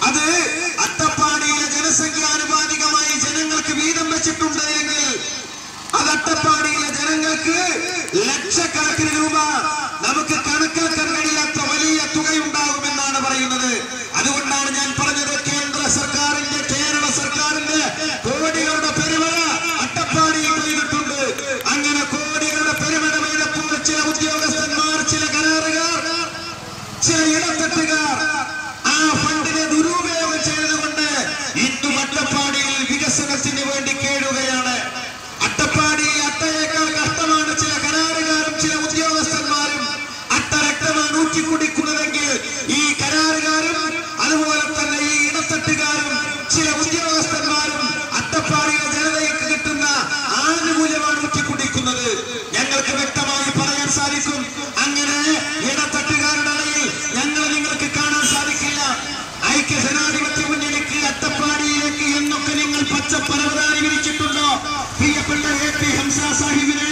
അത് അട്ടപ്പാടിയിലെ ജനസംഖ്യാനുപാതികമായി ജനങ്ങൾക്ക് വീതം വെച്ചിട്ടുണ്ട് എങ്കിൽ അത് അട്ടപ്പാടിയിലെ ജനങ്ങൾക്ക് ലക്ഷക്കണക്കിന് രൂപ നമുക്ക് കണക്കാക്കാൻ കഴിയാത്ത വലിയ തുകയുണ്ടാകുമെന്നാണ് പറയുന്നത്. അതുകൊണ്ടാണ് ഞാൻ പറഞ്ഞത്, കേരള സർക്കാരിന്റെ കോടികളുടെ പെരുമഴ അട്ടപ്പാടിയിൽ പെയ്തിട്ടുണ്ട്. അങ്ങനെ കോടികളുടെ പെരുമഴ പെയ്തപ്പോൾ ചില ഉദ്യോഗസ്ഥന്മാർ, ചില കരാറുകാർ, ചില ഇടത്തട്ടുകാർ ആ ഫണ്ടിനെ ദുരുപയോഗം ചെയ്തുകൊണ്ട് ഇന്നും അട്ടപ്പാടിയിൽ വികസനത്തിന് വേണ്ടി കേടുകയാണ്. അട്ടപ്പാടിയിൽ അട്ടയേക്കാൾ കഷ്ടമാണ് ചില കരാറുകാരും ചില ഉദ്യോഗസ്ഥന്മാരും. അട്ട രക്തമാണ് ഊറ്റിക്കുടിക്കുന്നതെങ്കിൽ ഈ കരാറുകാരും അതുപോലെ തന്നെ ഈ ഇടത്തട്ടുകാരും ചില ഉദ്യോഗസ്ഥന്മാരും അട്ടപ്പാടിയിലെ ജനതയ്ക്ക് കിട്ടുന്ന ആനുകൂല്യമാണ് ഊറ്റിക്കുടിക്കുന്നത്. ഞങ്ങൾക്ക് വ്യക്തമായി പറയാൻ സാധിക്കും. അങ്ങനെ ഇടത്തട്ടുകാരുടെ ഇടയിൽ ഞങ്ങളെ നിങ്ങൾക്ക് കാണാൻ സാധിക്കില്ല. ഐക്യജനാധിപത്യ മുന്നണിക്ക് അട്ടപ്പാടിയിലേക്ക് എന്നൊക്കെ നിങ്ങൾ പച്ചപ്പരവതാനി വിരിച്ചിട്ടുണ്ടോ? പ്രിയപ്പെട്ട AP ഹംസ സാഹിബിനെ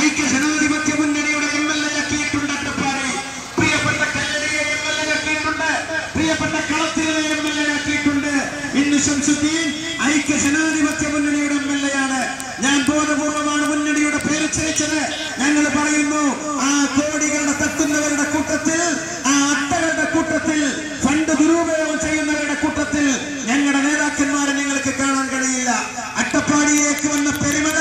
ഐക്യജനാധിപത്യ മുന്നണിയുടെ MLA ആക്കിയിട്ടുണ്ട് അട്ടപ്പാടി. പ്രിയപ്പെട്ട കല്ലടിയെ MLA ആക്കിയിട്ടുണ്ട്. പ്രിയപ്പെട്ട കളത്തിലെ MLA ആക്കിയിട്ടുണ്ട്. ഇന്ന് ശംസുദ്ദീൻ ഐക്യജനാധിപത്യ മുന്നണിയുടെ MLA ആണ്. ഞാൻ ബോധപൂർവമാണ് മുന്നണിയുടെ പേര് ക്ഷണിച്ചത്. ഞങ്ങൾ പറയുന്നു, ആ കോടികളുടെ തട്ടുന്നവരുടെ കൂട്ടത്തിൽ, ആ അട്ടകളുടെ കൂട്ടത്തിൽ, ഫണ്ട് ദുരുപയോഗം ചെയ്യുന്നവരുടെ കൂട്ടത്തിൽ ഞങ്ങളുടെ നേതാക്കന്മാരെ നിങ്ങൾക്ക് കാണാൻ കഴിയില്ല. അട്ടപ്പാടിയിലേക്ക് വന്ന പെരുമഴ,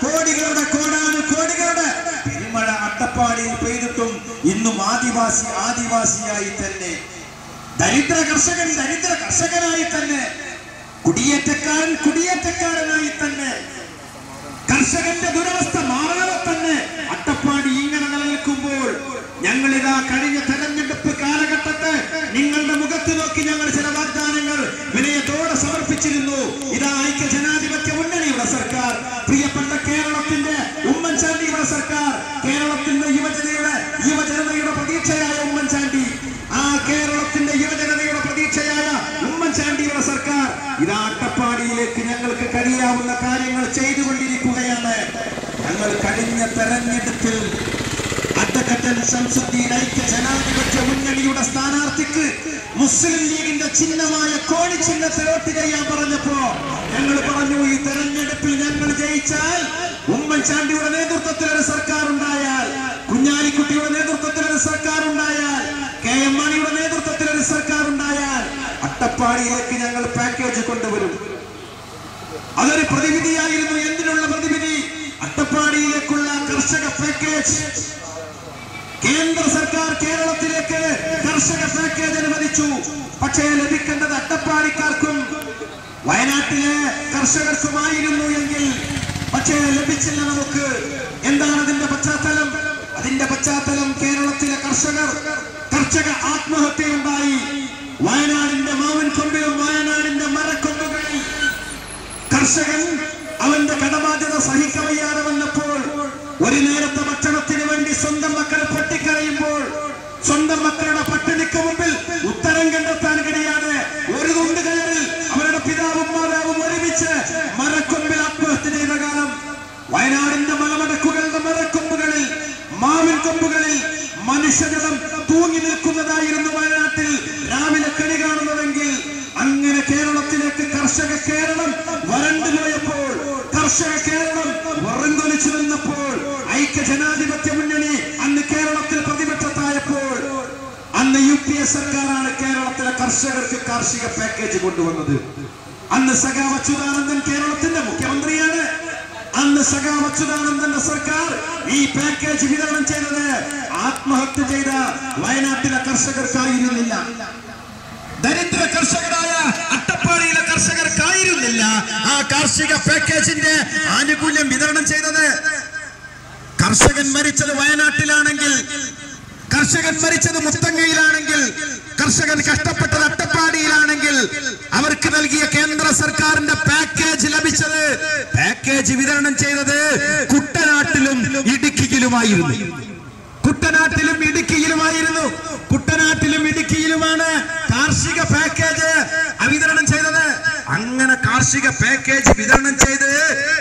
കോടികളുടെ കോടികളുടെ പെരുമഴ അട്ടപ്പാടിയിൽ പെയ്തിട്ടും ഇന്നും ആദിവാസിയായി തന്നെ, ദരിദ്ര കർഷകനായി തന്നെ, കുടിയേറ്റക്കാരനായി തന്നെ, കർഷകന്റെ ദുരവസ്ഥ മാറാതെ തന്നെ അട്ടപ്പാടി ഇങ്ങനെ നിലനിൽക്കുമ്പോൾ ഞങ്ങളിതാ കഴിഞ്ഞ തെരഞ്ഞെടുപ്പ് കാലഘട്ടത്ത് നിങ്ങളുടെ മുഖത്ത് നോക്കി ഞങ്ങൾ ചില വാഗ്ദാനങ്ങൾ വിനയത്തോടെ സമർപ്പിച്ചിരുന്നു. ഇതാ ഐക്യജനാധിപത്യ മുന്നണിയുടെ സർക്കാർ, പ്രിയപ്പെട്ട കേരളത്തിന്റെ ഉമ്മൻചാണ്ടിയുടെ സർക്കാർ, കേരളത്തിന്റെ യുവജനതയുടെ പ്രതീക്ഷയായ ഉമ്മൻചാണ്ടി, ആ കേരളത്തിന്റെ യുവജനതയുടെ പ്രതീക്ഷയായ ഉമ്മൻചാണ്ടിയുടെ സർക്കാർ ഇതാ അട്ടപ്പാടിയിലേക്ക് ഞങ്ങൾക്ക് കഴിയാവുന്ന കാര്യങ്ങൾ ചെയ്തുകൊണ്ടിരിക്കുകയാണ്. ഞങ്ങൾ കഴിഞ്ഞ തെരഞ്ഞെടുപ്പിൽ അഡ്വക്കേറ്റ് ശംസുദ്ദീൻ ഐക്യജനാധിപത്യ മുന്നണിയുടെ സ്ഥാനാർത്ഥിക്ക് മുസ്ലിം ലീഗിന്റെ ചിഹ്നമായ കോണി ചിഹ്നത്തിൽ വോട്ട് ചെയ്യാൻ പറഞ്ഞപ്പോ ഞങ്ങൾ പറഞ്ഞു, ഈ തെരഞ്ഞെടുപ്പിൽ ഞങ്ങൾ ജയിച്ചാൽ, ഉമ്മൻചാണ്ടിയുടെ നേതൃത്വത്തിൽ ഒരു സർക്കാർ ഉണ്ടായാൽ, കുഞ്ഞാലിക്കുട്ടിയുടെ നേതൃത്വത്തിൽ ഒരു സർക്കാർ ഉണ്ടായാൽ, KM മാണിയുടെ നേതൃത്വത്തിൽ ഒരു സർക്കാർ ഉണ്ടായാൽ അട്ടപ്പാടിയിലേക്ക് ഞങ്ങൾ പാക്കേജ് കൊണ്ടുവരും. അതൊരു പ്രതിവിധിയായിരുന്നു. എന്തിനുള്ള പ്രതിവിധി? അട്ടപ്പാടിയിലേക്കുള്ള കർഷക പാക്കേജ്. കേന്ദ്ര സർക്കാർ കേരളത്തിലേക്ക് കർഷക പാക്കേജ് അനുവദിച്ചു. പക്ഷേ ലഭിക്കേണ്ടത് അട്ടപ്പാടിക്കാർക്കും വയനാട്ടിലെ കർഷകർക്കുമായിരുന്നു എങ്കിൽ, പക്ഷേ ലഭിച്ചില്ല നമുക്ക്. എന്താണ് അതിന്റെ പശ്ചാത്തലം? അതിന്റെ പശ്ചാത്തലം കേരളത്തിലെ കർഷക ആത്മഹത്യയുണ്ടായി. വയനാടിന്റെ മാവൻ കൊമ്പിലും വയനാടിന്റെ മരക്കൊമ്പുകളിൽ കർഷകൻ അവന്റെ കടബാധ്യത സഹിക്കവയ്യാതെ വന്നപ്പോൾ, ഒരു നേരത്തെ ഭക്ഷണത്തിന് വേണ്ടി സ്വന്തം മക്കൾ പൊട്ടിക്കരയുമ്പോൾ, സ്വന്തം മക്കളുടെ പട്ടിണിക്ക് മുമ്പിൽ ഉത്തരം കണ്ടെത്താൻ കഴിയാതെ ഒരു തുണ്ട് കയറിൽ അവരുടെ പിതാവും മാതാവും ഒരുമിച്ച് മരക്കൊമ്പിൽ ആത്മഹത്യ ചെയ്ത കാലം. വയനാടിന്റെ മലമടക്കുകളുടെ മരക്കൊമ്പുകളിൽ, മാവിൻ കൊമ്പുകളിൽ മനുഷ്യജനം തൂങ്ങി നിൽക്കുന്നതായിരുന്നു വയനാട്ടിൽ രാവിലെ കണി കാണുന്നതെങ്കിൽ. അങ്ങനെ കേരളത്തിലേക്ക് കർഷക കേരളം വരണ്ടുപോയപ്പോൾ, കർഷക കേരളം വറങ്കൊലിച്ചു നിന്നപ്പോൾ, ഐക്യജനാധിപത്യ മുന്നണി അന്ന് കേരളത്തിൽ പ്രതിപക്ഷത്തായപ്പോൾ, അന്ന് UPA സർക്കാരാണ് കേരളത്തിലെ കർഷകർക്ക് കാർഷിക പാക്കേജ് കൊണ്ടുവന്നത്. അന്ന് സഖാവ് അച്യുതാനന്ദൻ കേരളത്തിന്റെ മുഖ്യമന്ത്രിയാണ്. അന്ന് സഖാവ് അച്യുതാനന്ദന്റെ സർക്കാർ ഈ പാക്കേജ് വിതരണം ചെയ്തത് ആത്മഹത്യ ചെയ്ത വയനാട്ടിലെ കർഷകർക്കായിരുന്നില്ല, ദരിദ്ര കർഷകരായ അട്ടപ്പാടിയിലെ കർഷകർക്കായിരുന്നില്ല. ആ കാർഷിക പാക്കേജിന്റെ ആനുകൂല്യം വിതരണം ചെയ്തത് കർഷകൻ മരിച്ചത് വയനാട്ടിലാണെങ്കിൽ, കർഷകൻ മരിച്ചത് മുത്തങ്ങയിലാണെങ്കിൽ, കർഷകൻ കഷ്ടപ്പെട്ടത് അട്ടപ്പാടിയിലാണെങ്കിൽ അവർക്ക് നൽകിയ കേന്ദ്ര സർക്കാരിന്റെ പാക്കേജ് ലഭിച്ചത്, പാക്കേജ് വിതരണം ചെയ്തത് കുട്ടനാട്ടിലും ഇടുക്കിയിലുമായിരുന്നു. കുട്ടനാട്ടിലും ഇടുക്കിയിലുമാണ് കാർഷിക പാക്കേജ് വിതരണം ചെയ്തത്. അങ്ങനെ കാർഷിക പാക്കേജ് വിതരണം ചെയ്ത്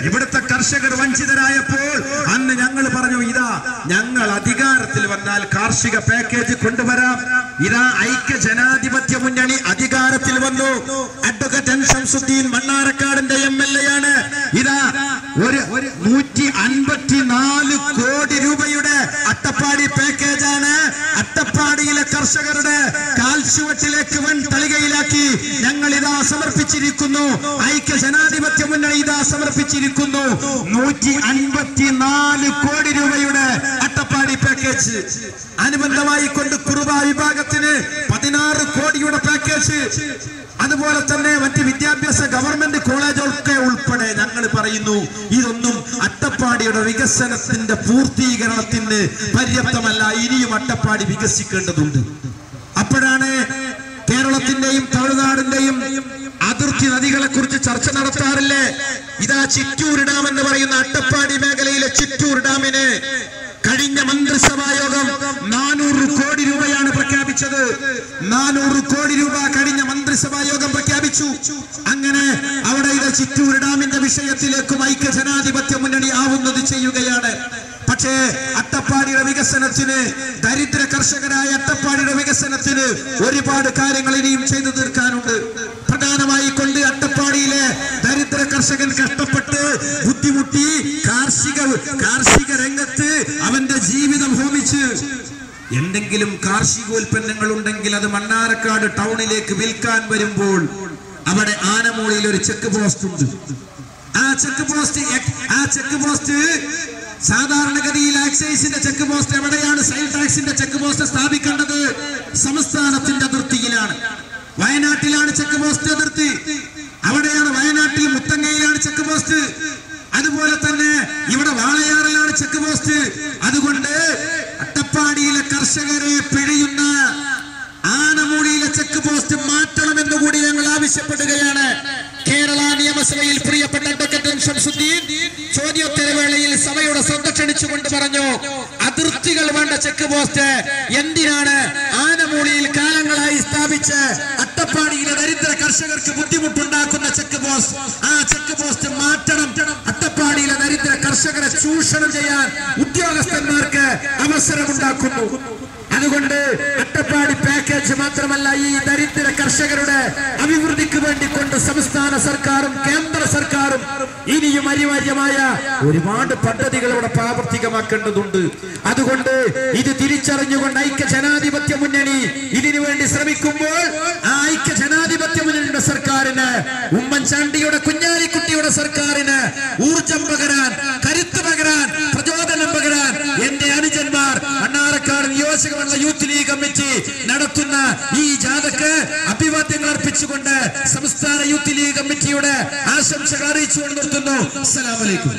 ഇവിടുത്തെ കർഷകർ വഞ്ചിതരായപ്പോൾ അന്ന് ഞങ്ങൾ പറഞ്ഞു, ഇതാ ഞങ്ങൾ അധികാരത്തിൽ വന്നാൽ കാർഷിക പാക്കേജ് കൊണ്ടുവരാം. ഇതാ ഐക്യ ജനാധിപത്യ മുന്നണി അധികാരത്തിൽ വന്നു. അഡ്വക്കേറ്റ് എൻ ശംസുദ്ദീൻ മണ്ണാർക്കാടിന്റെ MLA ആണ്. ഇതാ ഒരു 154 കോടി രൂപയുടെ അട്ടപ്പാടി പാക്കേജാണ് അട്ടപ്പാടിയിലെ കർഷകരുടെ കാൽച്ചുവട്ടിലേക്ക് വൻ തളികയിലാക്കി ഞങ്ങൾ ഇതാ സമർപ്പിച്ചിരിക്കുന്നു. ഐക്യ ജനാധിപത്യ മുന്നണി ഇതാ സമർപ്പിച്ചിരിക്കുന്നു 154 കോടി രൂപയുടെ അട്ടപ്പാടി പാക്കേജ്. അനുബന്ധമായി കൊണ്ട് കുറുവ വിഭാഗത്തിന് 16 കോടിയുടെ പാക്കേജ്. അതുപോലെ തന്നെ മറ്റ് വിദ്യാഭ്യാസ ഗവൺമെന്റ് കോളേജുകളൊക്കെ ഉൾപ്പെടെ ഞങ്ങൾ പറയുന്നു ഇതൊന്നും അട്ടപ്പാടിയുടെ വികസനത്തിന്റെ പൂർത്തീകരണത്തിന് പര്യാപ്തമല്ല. ഇനിയും അട്ടപ്പാടി വികസിക്കേണ്ടതുണ്ട്. അപ്പോഴാണ് കേരളത്തിന്റെയും തമിഴ്നാടിന്റെയും അതിർത്തി നദികളെ കുറിച്ച് ചർച്ച നടത്താറില്ലേ? ഇതാ ചിറ്റൂർ ഡാം എന്ന് പറയുന്ന അട്ടപ്പാടി മേഖലയിലെ ചിറ്റൂർ ഡാമിന് കഴിഞ്ഞ മന്ത്രിസഭാ യോഗം 400 കോടി രൂപയാണ് പ്രഖ്യാപിച്ചത്. 400 കോടി രൂപ കഴിഞ്ഞ മന്ത്രിസഭാ യോഗം പ്രഖ്യാപിച്ചു. അങ്ങനെ അവിടെ ഇത് ചിറ്റൂർ ഡാമിന്റെ വിഷയത്തിലേക്കും ഐക്യ ജനാധിപത്യ മുന്നണി ആവുന്നത് ചെയ്യുകയാണ്. പക്ഷേ അട്ടപ്പാടിയുടെ വികസനത്തിന്, ദരിദ്ര കർഷകരായ അട്ടപ്പാടിയുടെ വികസനത്തിന് ഒരുപാട് കാര്യങ്ങൾ ഇനിയും ചെയ്തു തീർക്കാനുണ്ട്. പ്രധാനമായി കൊണ്ട് അട്ടപ്പാടിയിലെ ദരിദ്ര കർഷകൻ കഷ്ടപ്പെട്ട് ബുദ്ധിമുട്ടി കാർഷിക രംഗത്ത് അവന്റെ ജീവിതം ഹോമിച്ച് എന്തെങ്കിലും കാർഷികോൽപ്പന്നങ്ങൾ ഉണ്ടെങ്കിൽ അത് മണ്ണാർക്കാട് ടൗണിലേക്ക് വിൽക്കാൻ വരുമ്പോൾ അവിടെ ആനമൂളിയിൽ ഒരു ചെക്ക് പോസ്റ്റ് ഉണ്ട്. ആ ചെക്ക് പോസ്റ്റ് സാധാരണഗതിയിൽ എക്സൈസിന്റെ ചെക്ക് പോസ്റ്റ് എവിടെയാണ്? സെയിൽ ടാക്സിന്റെ ചെക്ക് പോസ്റ്റ് സ്ഥാപിക്കേണ്ടത് സംസ്ഥാനത്തിന്റെ അതിർത്തിയിലാണ്. വയനാട്ടിലാണ് ചെക്ക് പോസ്റ്റ് അതിർത്തി. അവിടെയാണ് വയനാട്ടിൽ മുത്തങ്ങയിലാണ് ചെക്ക് പോസ്റ്റ്. അതുപോലെ തന്നെ ഇവിടെ വാളയാറിലാണ് ചെക്ക് പോസ്റ്റ്. അതുകൊണ്ട് അട്ടപ്പാടിയിലെ കർഷകരെ പിഴിയുന്ന ആനമൂടിയിലെ ചെക്ക് പോസ്റ്റ് മാറ്റണമെന്ന് കൂടി ഞങ്ങൾ ആവശ്യപ്പെടുകയാണ്. കേരള നിയമസഭയിൽ പ്രിയപ്പെട്ട അഡ്വക്കേറ്റ് എൻ ശംസുദ്ദീൻ ചോദ്യോത്തരവേളയിൽ സഭയുടെ ശ്രദ്ധ ക്ഷണിച്ചുകൊണ്ട് പറഞ്ഞു, അതിർത്തികൾ വേണ്ട ചെക്ക് പോസ്റ്റ് എന്തിനാണ് ആനമൂളിയിൽ കാലങ്ങളായി സ്ഥാപിച്ച് അട്ടപ്പാടിയിലെ ദരിദ്ര കർഷകർക്ക് ബുദ്ധിമുട്ടുണ്ടാക്കുന്ന ചെക്ക് പോസ്റ്റ്? ആ ചെക്ക് പോസ്റ്റ് മാറ്റണം. അട്ടപ്പാടിയിലെ ദരിദ്ര കർഷകരെ ചൂഷണം ചെയ്യാൻ ഉദ്യോഗസ്ഥന്മാർക്ക് അവസരമുണ്ടാക്കുന്നു. അതുകൊണ്ട് അട്ടപ്പാടി പാക്കേജ് മാത്രമല്ല, ഈ ദരിദ്ര കർഷകരുടെ അഭിവൃദ്ധിക്ക് വേണ്ടി കൊണ്ട് സംസ്ഥാന സർക്കാരും കേന്ദ്ര സർക്കാരും ഇനിയും അനിവാര്യമായ ഒരുപാട് പദ്ധതികൾ ഇവിടെ പ്രാവർത്തികമാക്കേണ്ടതുണ്ട്. അതുകൊണ്ട് ഇത് തിരിച്ചറിഞ്ഞുകൊണ്ട് ഐക്യ ജനാധിപത്യ മുന്നണി ഇതിനു വേണ്ടി ശ്രമിക്കുമ്പോൾ ആ ഐക്യ ജനാധിപത്യ മുന്നണിയുടെ സർക്കാരിന്, ഉമ്മൻചാണ്ടിയുടെ കുഞ്ഞാലിക്കുട്ടിയുടെ സർക്കാരിന് ഊർജം പകരാൻ, കരുത്ത് പകരാൻ, പ്രചോദനം പകരാൻ എന്റെ അനുജന്മാർ മണ്ണാർക്കാട് നിയോജകമണ്ഡല യൂത്ത് ലീഗ് കമ്മിറ്റി നടത്തുന്ന ഈ ജാഥക്ക് അഭിവാദ്യങ്ങൾ അർപ്പിച്ചുകൊണ്ട് സംസ്ഥാന യൂത്ത് ലീഗ് കമ്മിറ്റിയുടെ ആശംസകൾ അറിയിച്ചുകൊണ്ട് നിർത്തുന്നു. അസ്സലാമു അലൈക്കും.